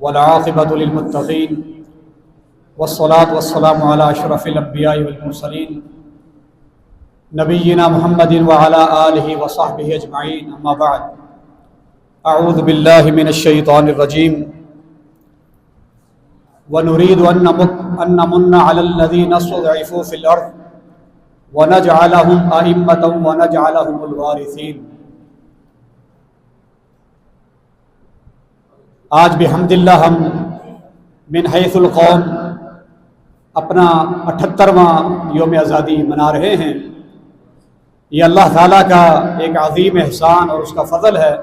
والعاقبۃ للمتقین والصلاة والسلام علی اشرف الانبیاء والمرسلین نبینا محمد وعلی آلہ وصحبہ اجمعین، اما بعد، اعوذ باللہ من الشیطان الرجیم ونريد أن نمن على الذين استضعفوا في الأرض ونجعلهم أئمة ونجعلهم الوارثين۔ آج بحمد اللہ ہم من حیث القوم اپنا 78واں یوم آزادی منا رہے ہیں۔ یہ اللہ تعالیٰ کا ایک عظیم احسان اور اس کا فضل ہے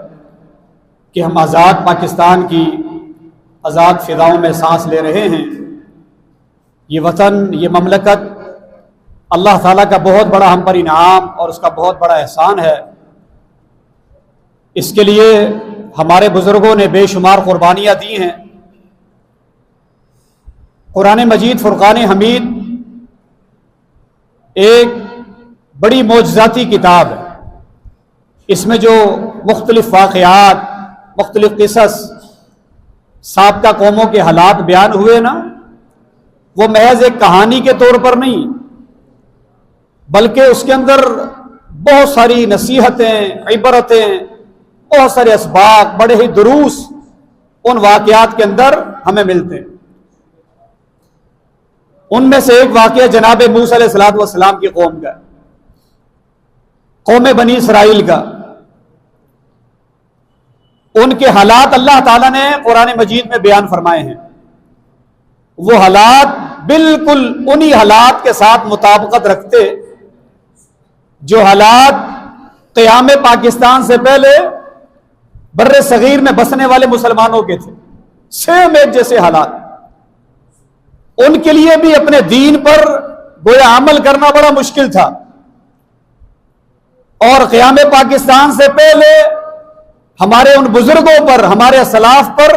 کہ ہم آزاد پاکستان کی آزاد فضاؤں میں سانس لے رہے ہیں۔ یہ وطن، یہ مملکت اللہ تعالیٰ کا بہت بڑا ہم پر انعام اور اس کا بہت بڑا احسان ہے۔ اس کے لیے ہمارے بزرگوں نے بے شمار قربانیاں دی ہیں۔ قرآن مجید فرقان حمید ایک بڑی معجزاتی کتاب ہے۔ اس میں جو مختلف واقعات، مختلف قصص، سابقہ قوموں کے حالات بیان ہوئے نا، وہ محض ایک کہانی کے طور پر نہیں، بلکہ اس کے اندر بہت ساری نصیحتیں، عبرتیں، بہت سارے اسباق، بڑے ہی دروس ان واقعات کے اندر ہمیں ملتے ہیں۔ ان میں سے ایک واقعہ جناب موسیٰ علیہ السلام کی قوم کا، قوم بنی اسرائیل کا۔ ان کے حالات اللہ تعالیٰ نے قرآن مجید میں بیان فرمائے ہیں۔ وہ حالات بالکل انہی حالات کے ساتھ مطابقت رکھتے جو حالات قیام پاکستان سے پہلے بر صغیر میں بسنے والے مسلمانوں کے تھے، سیم ایک جیسے حالات۔ ان کے لیے بھی اپنے دین پر گویا عمل کرنا بڑا مشکل تھا، اور قیام پاکستان سے پہلے ہمارے ان بزرگوں پر، ہمارے اسلاف پر،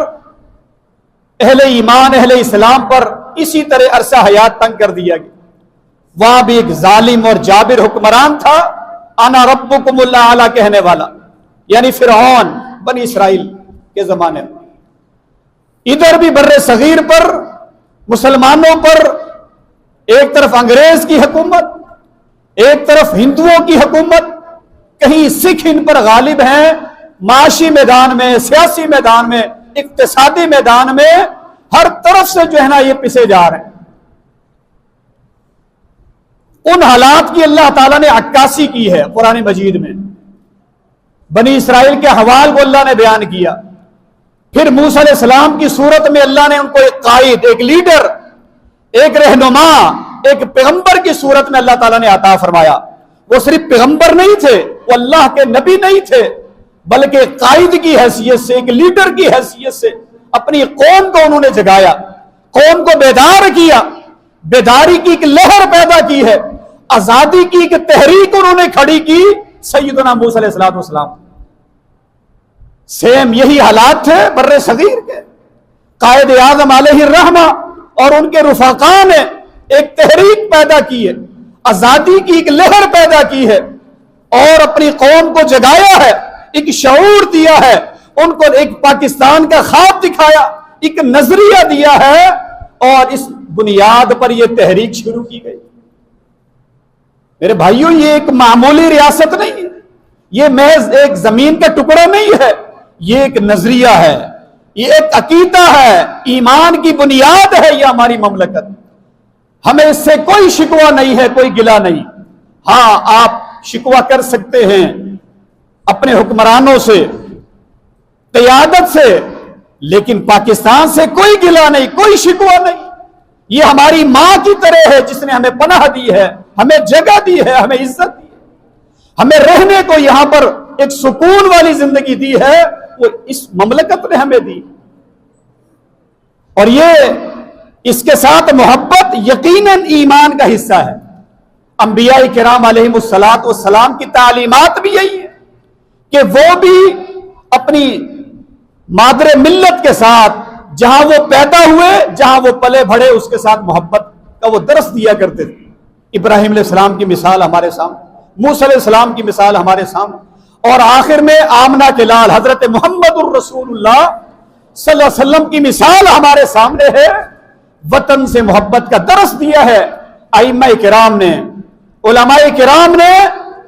اہل ایمان، اہل اسلام پر اسی طرح عرصہ حیات تنگ کر دیا گیا۔ وہاں بھی ایک ظالم اور جابر حکمران تھا، انا ربکم الاعلی کہنے والا، یعنی فرعون بنی اسرائیل کے زمانے میں۔ ادھر بھی بر صغیر پر مسلمانوں پر ایک طرف انگریز کی حکومت، ایک طرف ہندوؤں کی حکومت، کہیں سکھ ان پر غالب ہیں، معاشی میدان میں، سیاسی میدان میں، اقتصادی میدان میں، ہر طرف سے جو ہے نا یہ پسے جا رہے ہیں۔ ان حالات کی اللہ تعالیٰ نے عکاسی کی ہے قرآن مجید میں۔ بنی اسرائیل کے حوال کو اللہ نے بیان کیا۔ پھر موسیٰ علیہ السلام کی صورت میں اللہ نے ان کو ایک قائد، ایک لیڈر، ایک رہنما، ایک پیغمبر کی صورت میں اللہ تعالیٰ نے عطا فرمایا۔ وہ صرف پیغمبر نہیں تھے، وہ اللہ کے نبی نہیں تھے، بلکہ قائد کی حیثیت سے، ایک لیڈر کی حیثیت سے اپنی قوم کو انہوں نے جگایا، قوم کو بیدار کیا، بیداری کی ایک لہر پیدا کی ہے، آزادی کی ایک تحریک انہوں نے کھڑی کی۔ سیدنا موسیٰ علیہ السلام سیم یہی حالات تھے بر صغیر کے۔ قائد اعظم علیہ الرحمہ اور ان کے رفقاء نے ایک تحریک پیدا کی ہے، آزادی کی ایک لہر پیدا کی ہے، اور اپنی قوم کو جگایا ہے، ایک شعور دیا ہے، ان کو ایک پاکستان کا خواب دکھایا، ایک نظریہ دیا ہے، اور اس بنیاد پر یہ تحریک شروع کی گئی۔ میرے بھائیوں، یہ ایک معمولی ریاست نہیں ہے، یہ محض ایک زمین کا ٹکڑا نہیں ہے، یہ ایک نظریہ ہے، یہ ایک عقیدہ ہے، ایمان کی بنیاد ہے یہ ہماری مملکت۔ ہمیں اس سے کوئی شکوہ نہیں ہے، کوئی گلہ نہیں۔ ہاں، آپ شکوہ کر سکتے ہیں اپنے حکمرانوں سے، قیادت سے، لیکن پاکستان سے کوئی گلہ نہیں، کوئی شکوہ نہیں۔ یہ ہماری ماں کی طرح ہے جس نے ہمیں پناہ دی ہے، ہمیں جگہ دی ہے، ہمیں عزت دی ہے، ہمیں رہنے کو یہاں پر ایک سکون والی زندگی دی ہے، وہ اس مملکت نے ہمیں دی۔ اور یہ اس کے ساتھ محبت یقیناً ایمان کا حصہ ہے۔ انبیاء کرام علیہم السلام کی تعلیمات بھی یہی ہے کہ وہ بھی اپنی مادر ملت کے ساتھ، جہاں وہ پیدا ہوئے، جہاں وہ پلے بڑھے، اس کے ساتھ محبت کا وہ درس دیا کرتے تھے۔ ابراہیم علیہ السلام کی مثال ہمارے سامنے، موسیٰ علیہ السلام کی مثال ہمارے سامنے، اور آخر میں آمنہ کے لال حضرت محمد الرسول اللہ صلی اللہ علیہ وسلم کی مثال ہمارے سامنے ہے، وطن سے محبت کا درس دیا ہے ائمہ کرام نے، علماء کرام نے،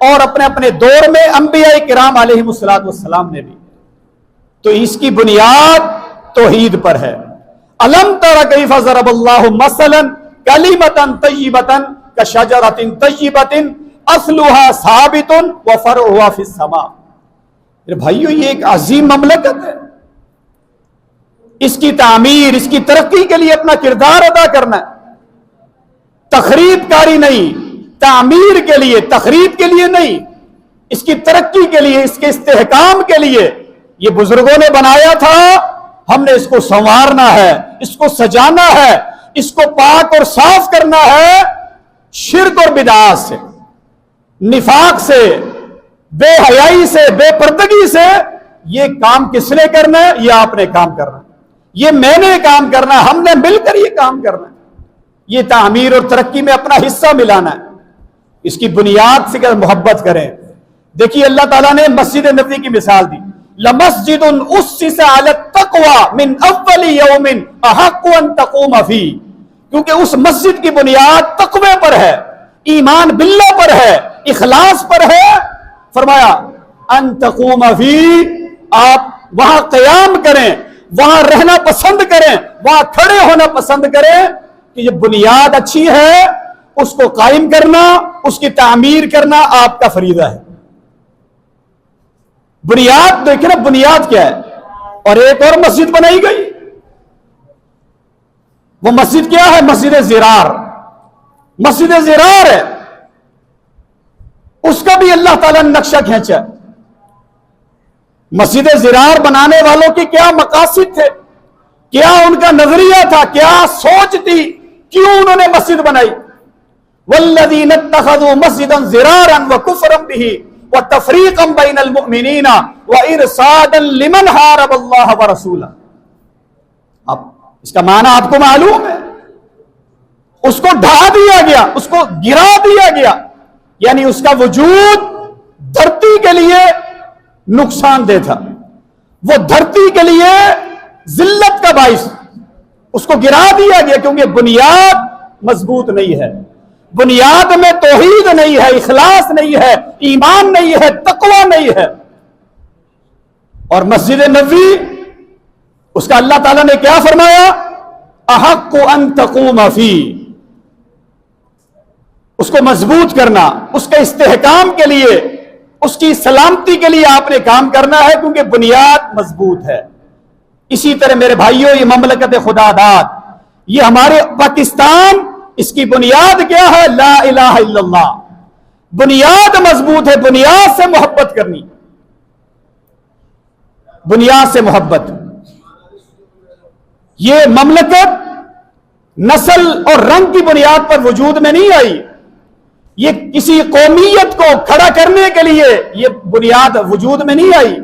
اور اپنے اپنے دور میں انبیاء کرام علیہ السلام نے بھی۔ تو اس کی بنیاد توحید پر ہے۔ الم تر کیف ضرب اللہ مثلا کلمۃ طیبۃ کشجرۃ طیبۃ اصلها ثابت وفرعها فی السماء۔ بھائیو یہ ایک عظیم مملکت ہے، اس کی تعمیر، اس کی ترقی کے لیے اپنا کردار ادا کرنا ہے، تخریب کاری نہیں، تعمیر کے لیے، تخریب کے لیے نہیں، اس کی ترقی کے لیے، اس کے استحکام کے لیے یہ بزرگوں نے بنایا تھا۔ ہم نے اس کو سنوارنا ہے، اس کو سجانا ہے، اس کو پاک اور صاف کرنا ہے شرک اور بدعات سے، نفاق سے، بے حیائی سے، بے پردگی سے۔ یہ کام کس نے کرنا ہے؟ یہ آپ نے کام کرنا ہے، یہ میں نے کام کرنا ہے، ہم نے مل کر یہ کام کرنا ہے، یہ تعمیر اور ترقی میں اپنا حصہ ملانا ہے۔ اس کی بنیاد سے کہ محبت کریں۔ دیکھیے اللہ تعالیٰ نے مسجد نبوی کی مثال دی، لَمَسْجِدٌ أُسِّسَ عَلَى التَّقْوَى مِنْ أَوَّلِ يَوْمٍ أَحَقُّ أَن تَقُومَ فِيهِ، کیونکہ اس مسجد کی بنیاد تقوی پر ہے، ایمان باللہ پر ہے، اخلاص پر ہے۔ فرمایا ان تقوم فیہ، آپ وہاں قیام کریں، وہاں رہنا پسند کریں، وہاں کھڑے ہونا پسند کریں، کہ یہ بنیاد اچھی ہے، اس کو قائم کرنا، اس کی تعمیر کرنا آپ کا فریضہ ہے۔ بنیاد دیکھیں نا، بنیاد کیا ہے؟ اور ایک اور مسجد بنائی گئی، وہ مسجد کیا ہے؟ مسجد زرار۔ مسجد زرار ہے، اس کا بھی اللہ تعالیٰ نے نقشہ کھینچا۔ مسجد زرار بنانے والوں کے کیا مقاصد تھے، کیا ان کا نظریہ تھا، کیا سوچ تھی، کیوں انہوں نے مسجد بنائی؟ والذین اتخذوا مسجدا زرارا وکفرا بہ وتفریقا بین المؤمنین وارصادا لمن حارب اللہ ورسولہ۔ اب اس کا معنی آپ کو معلوم ہے، اس کو ڈھا دیا گیا، اس کو گرا دیا گیا، یعنی اس کا وجود دھرتی کے لیے نقصان دہ تھا، وہ دھرتی کے لیے ذلت کا باعث، اس کو گرا دیا گیا، کیونکہ بنیاد مضبوط نہیں ہے، بنیاد میں توحید نہیں ہے، اخلاص نہیں ہے، ایمان نہیں ہے، تقوی نہیں ہے۔ اور مسجد نبوی، اس کا اللہ تعالیٰ نے کیا فرمایا؟ احق ان تقوم فیہ، اس کو مضبوط کرنا، اس کے استحکام کے لیے، اس کی سلامتی کے لیے آپ نے کام کرنا ہے، کیونکہ بنیاد مضبوط ہے۔ اسی طرح میرے بھائیوں، یہ مملکت خدا داد، یہ ہمارے پاکستان، اس کی بنیاد کیا ہے؟ لا الہ الا اللہ۔ بنیاد مضبوط ہے، بنیاد سے محبت کرنی، بنیاد سے محبت۔ یہ مملکت نسل اور رنگ کی بنیاد پر وجود میں نہیں آئی، یہ کسی قومیت کو کھڑا کرنے کے لیے یہ بنیاد وجود میں نہیں آئی،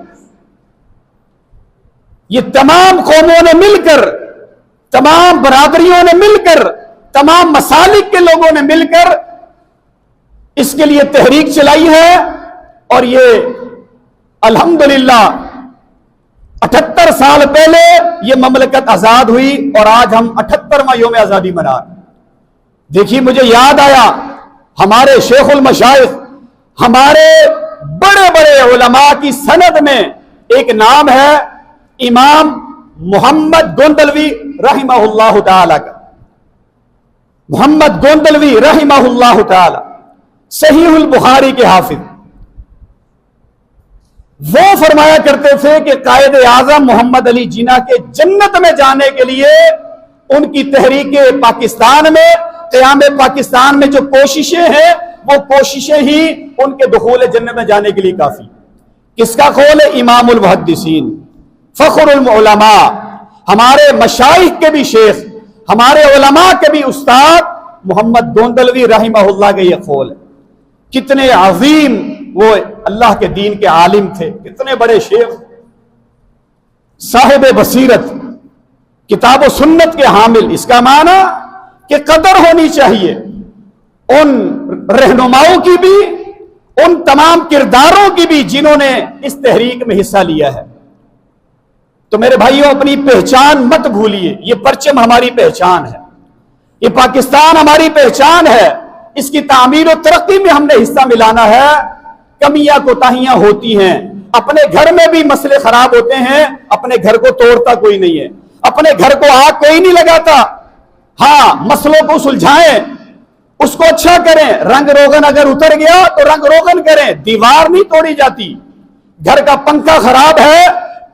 یہ تمام قوموں نے مل کر، تمام برادریوں نے مل کر، تمام مسالک کے لوگوں نے مل کر اس کے لیے تحریک چلائی ہے، اور یہ الحمدللہ 78 سال پہلے یہ مملکت آزاد ہوئی، اور آج ہم 78واں یوم آزادی منا۔ دیکھیے مجھے یاد آیا، ہمارے شیخ المشائخ، ہمارے بڑے بڑے علماء کی سند میں ایک نام ہے امام محمد گوندلوی رحمہ اللہ تعالی کا، محمد گوندلوی رحمہ اللہ تعالی، صحیح البخاری کے حافظ۔ وہ فرمایا کرتے تھے کہ قائد اعظم محمد علی جناح کے جنت میں جانے کے لیے ان کی تحریک پاکستان میں، قیام پاکستان میں جو کوششیں ہیں، وہ کوششیں ہی ان کے دخول جنت میں جانے کے لیے کافی۔ کس کا قول ہے؟ امام المحدثین، فخر العلماء، ہمارے مشائخ کے بھی شیخ، ہمارے علماء کے بھی استاد محمد گوندلوی رحمہ اللہ کا یہ قول ہے۔ کتنے عظیم وہ اللہ کے دین کے عالم تھے، کتنے بڑے شیخ، صاحب بصیرت، کتاب و سنت کے حامل۔ اس کا معنی کہ قدر ہونی چاہیے ان رہنماؤں کی بھی، ان تمام کرداروں کی بھی جنہوں نے اس تحریک میں حصہ لیا ہے۔ تو میرے بھائیوں اپنی پہچان مت بھولیے، یہ پرچم ہماری پہچان ہے، یہ پاکستان ہماری پہچان ہے، اس کی تعمیر و ترقی میں ہم نے حصہ ملانا ہے۔ کمیاں کوتاہیاں ہوتی ہیں، اپنے گھر میں بھی مسئلے خراب ہوتے ہیں، اپنے گھر کو توڑتا کوئی نہیں ہے، اپنے گھر کو آگ کوئی نہیں لگاتا۔ ہاں مسئلوں کو سلجھائیں، اس کو اچھا کریں، رنگ روغن اگر اتر گیا تو رنگ روغن کریں، دیوار نہیں توڑی جاتی۔ گھر کا پنکھا خراب ہے،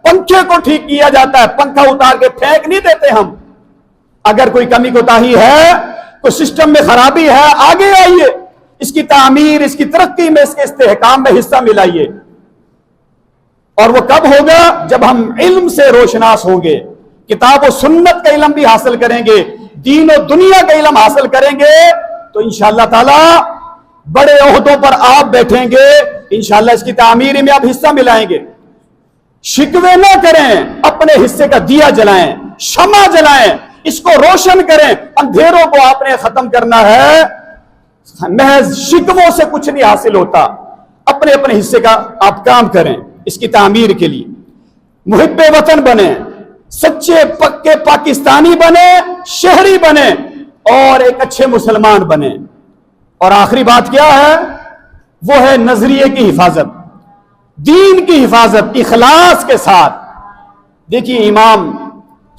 پنکھے کو ٹھیک کیا جاتا ہے، پنکھا اتار کے پھینک نہیں دیتے ہم۔ اگر کوئی کمی کوتاہی ہے، کوئی سسٹم میں خرابی ہے، آگے آئیے، اس کی تعمیر، اس کی ترقی میں، اس کے استحکام میں حصہ ملائیے۔ اور وہ کب ہوگا؟ جب ہم علم سے روشناس ہوں گے، کتاب و سنت کا علم بھی حاصل کریں گے، دین و دنیا کا علم حاصل کریں گے، تو انشاءاللہ تعالی بڑے عہدوں پر آپ بیٹھیں گے، انشاءاللہ اس کی تعمیر میں آپ حصہ ملائیں گے۔ شکوے نہ کریں، اپنے حصے کا دیا جلائیں، شمع جلائیں، اس کو روشن کریں۔ اندھیروں کو آپ نے ختم کرنا ہے، محض شکووں سے کچھ نہیں حاصل ہوتا۔ اپنے اپنے حصے کا آپ کام کریں اس کی تعمیر کے لیے۔ محب وطن بنیں، سچے پکے پاکستانی بنیں، شہری بنیں، اور ایک اچھے مسلمان بنیں۔ اور آخری بات کیا ہے؟ وہ ہے نظریے کی حفاظت، دین کی حفاظت، اخلاص کے ساتھ۔ دیکھیے امام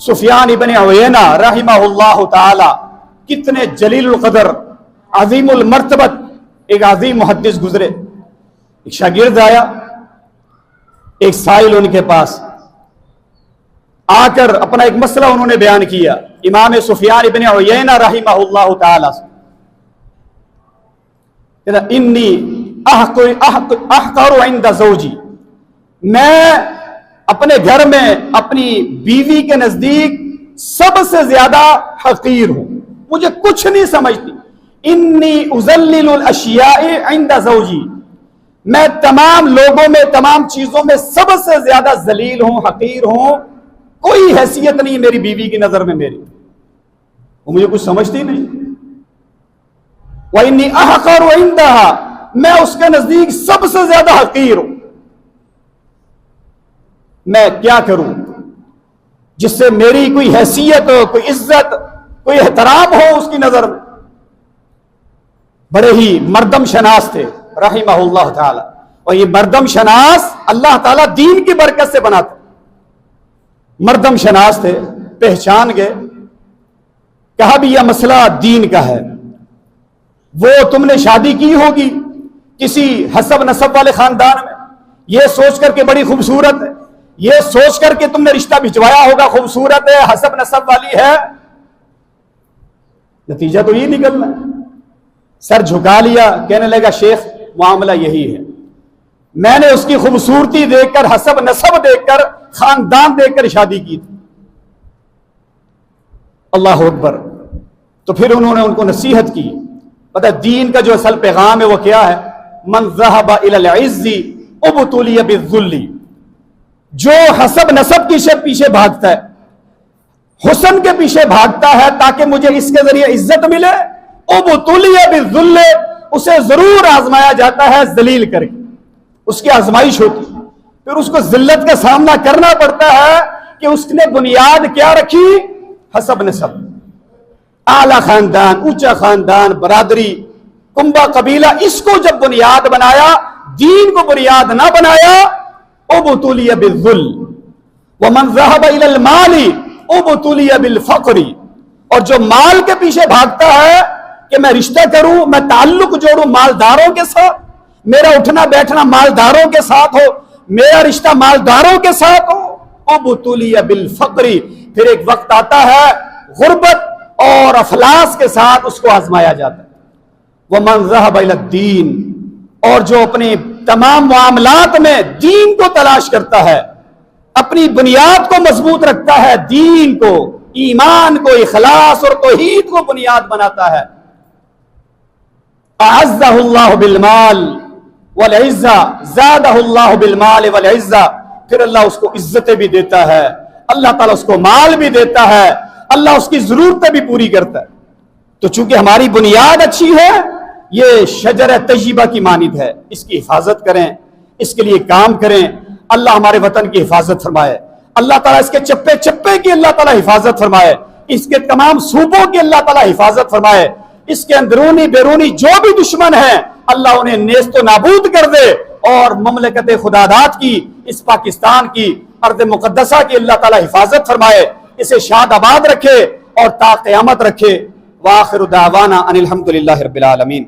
سفیان ابن عیینہ رحمہ اللہ تعالی کتنے جلیل القدر، عظیم المرتبت، ایک عظیم محدث گزرے۔ ایک شاگرد آیا، ایک سائل ان کے پاس آ کر اپنا ایک مسئلہ انہوں نے بیان کیا امام سفیان ابن عیینہ رحمہ اللہ تعالی سے۔ انی احقر عند زوجی، میں اپنے گھر میں اپنی بیوی کے نزدیک سب سے زیادہ حقیر ہوں، مجھے کچھ نہیں سمجھتی۔ انی اذلل الاشیاء عند زوجی، میں تمام لوگوں میں، تمام چیزوں میں سب سے زیادہ ذلیل ہوں، حقیر ہوں، کوئی حیثیت نہیں میری بیوی کی نظر میں میری، وہ مجھے کچھ سمجھتی نہیں۔ وَإِنِّي أَحْقَرُ عِنْدَهَا، میں اس کے نزدیک سب سے زیادہ حقیر ہوں۔ میں کیا کروں جس سے میری کوئی حیثیت ہو، کوئی عزت، کوئی احترام ہو اس کی نظر میں؟ بڑے ہی مردم شناس تھے رحمہ اللہ تعالی، اور یہ مردم شناس اللہ تعالیٰ دین کی برکت سے بناتا۔ مردم شناس تھے، پہچان گئے، کہا بھی یہ مسئلہ دین کا ہے۔ وہ تم نے شادی کی ہوگی کسی حسب نسب والے خاندان میں، یہ سوچ کر کے بڑی خوبصورت ہے، یہ سوچ کر کے تم نے رشتہ بھجوایا ہوگا، خوبصورت ہے، حسب نسب والی ہے، نتیجہ تو یہ نکلنا ہے۔ سر جھکا لیا، کہنے لگا شیخ معاملہ یہی ہے، میں نے اس کی خوبصورتی دیکھ کر، حسب نسب دیکھ کر، خاندان دیکھ کر شادی کی تھی۔ اللہ اکبر۔ تو پھر انہوں نے ان کو نصیحت کی، پتہ دین کا جو اصل پیغام ہے وہ کیا ہے؟ من ذهب الى العز ابتلی بالذل، جو حسب نسب کی پیچھے بھاگتا ہے، حسن کے پیچھے بھاگتا ہے تاکہ مجھے اس کے ذریعے عزت ملے، ابتلی بالذل، اسے ضرور آزمایا جاتا ہے ذلیل کر کے، اس کی آزمائش ہوتی ہے، پھر اس کو ذلت کا سامنا کرنا پڑتا ہے کہ اس نے بنیاد کیا رکھی؟ حسب نسب، اعلی خاندان، اونچا خاندان، برادری، کنبہ، قبیلہ، اس کو جب بنیاد بنایا، دین کو بنیاد نہ بنایا، ابتلی بالذل۔ ومن ذهب الى المال ابتلی بالفقر، اور جو مال کے پیچھے بھاگتا ہے کہ میں رشتہ کروں، میں تعلق جوڑوں مالداروں کے ساتھ، میرا اٹھنا بیٹھنا مالداروں کے ساتھ ہو، میرا رشتہ مالداروں کے ساتھ ہو، ابتلی بالفقر، پھر ایک وقت آتا ہے غربت اور افلاس کے ساتھ اس کو آزمایا جاتا ہے۔ ومن ذهب الى الدین، اور جو اپنے تمام معاملات میں دین کو تلاش کرتا ہے، اپنی بنیاد کو مضبوط رکھتا ہے، دین کو، ایمان کو، اخلاص اور توحید کو بنیاد بناتا ہے، اعزہ اللہ بالمال والعزہ، زادہ اللہ بالمال والعزہ، پھر اللہ اس کو عزتیں بھی دیتا ہے، اللہ تعالیٰ اس کو مال بھی دیتا ہے، اللہ اس کی ضرورتیں بھی پوری کرتا ہے۔ تو چونکہ ہماری بنیاد اچھی ہے، یہ شجرہ طیبہ کی مانند ہے، اس کی حفاظت کریں، اس کے لیے کام کریں۔ اللہ ہمارے وطن کی حفاظت فرمائے، اللہ تعالیٰ اس کے چپے چپے کی اللہ تعالیٰ حفاظت فرمائے، اس کے تمام صوبوں کی اللہ تعالیٰ حفاظت فرمائے، اس کے اندرونی بیرونی جو بھی دشمن ہیں اللہ انہیں نیست و نابود کر دے، اور مملکت خداداد کی، اس پاکستان کی ارض مقدسہ کی اللہ تعالیٰ حفاظت فرمائے، اسے شاد آباد رکھے اور تا قیامت رکھے۔ وآخر دعوانا ان الحمدللہ رب العالمین۔